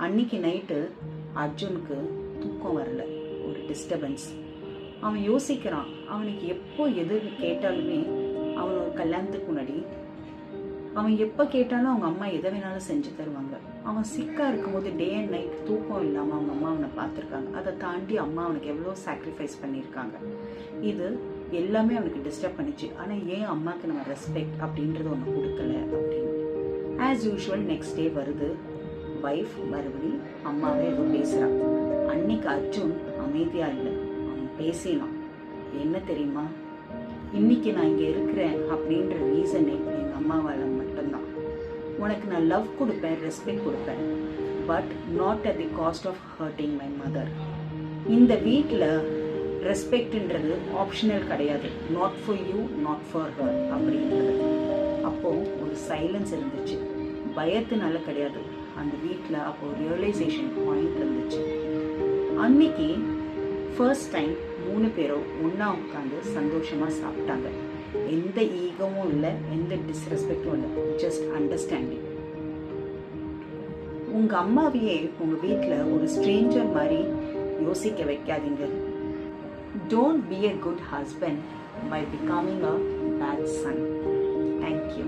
அன்னைக்கு நைட்டு அர்ஜுனுக்கு தூக்கம் வரல, ஒரு டிஸ்டர்பன்ஸ். அவன் யோசிக்கிறான், அவனுக்கு எப்போ எது கேட்டாலுமே அவன் ஒரு கல்யாணத்துக்கு முன்னாடி அவன் எப்போ கேட்டாலும் அவங்க அம்மா எதை வேணாலும் செஞ்சு தருவாங்க. அவன் சிக்காக இருக்கும்போது டே அண்ட் நைட் தூக்கம் இல்லாமல் அவங்க அம்மா அவனை பார்த்துருக்காங்க. அதை தாண்டி அம்மா அவனுக்கு எவ்வளோ சாக்ரிஃபைஸ் பண்ணியிருக்காங்க. இது எல்லாமே அவனுக்கு டிஸ்டர்ப் பண்ணிச்சு. ஆனால் ஏன் அம்மாவுக்கு நம்ம ரெஸ்பெக்ட் அப்படின்றது ஒன்று கொடுக்கல அப்படின்னு. ஆஸ் யூஷுவல் நெக்ஸ்ட் டே வருது. வைஃப் மறுபடி அம்மாவே ஏதோ பேசுகிறான். அன்னைக்கு அர்ஜுன் அமைதியாக இல்லை, அவன் பேசினான். என்ன தெரியுமா, இன்னைக்கு நான் இங்கே இருக்கிறேன் அப்படின்ற ரீசனே எங்கள் அம்மாவால் மட்டும்தான். உனக்கு நான் லவ் கொடுப்பேன், ரெஸ்பெக்ட் கொடுப்பேன், but not at the cost of hurting my mother. இந்த வீட்டில் ரெஸ்பெக்ட்ன்றது ஆப்ஷனல் கிடையாது, not for you not for her அப்படின்றது. அப்போது ஒரு சைலன்ஸ் இருந்துச்சு. பயத்தினால கிடையாது, அந்த வீட்டில் அப்போது ரியலைசேஷன் பாயிண்ட் இருந்துச்சு. அன்னைக்கு ஃபர்ஸ்ட் டைம் 3 பேரும் ஒன்றா உட்காந்து சந்தோஷமாக சாப்பிட்டாங்க. எந்த ஈகமும் இல்லை, எந்த டிஸ்ரெஸ்பெக்டும் இல்லை, ஜஸ்ட் அண்டர்ஸ்டாண்டிங். உங்கள் அம்மாவையே உங்கள் வீட்டில் ஒரு ஸ்ட்ரேஞ்சர் மாதிரி யோசிக்க வைக்காதீங்க. Don't be a good husband by becoming a bad son. Thank you.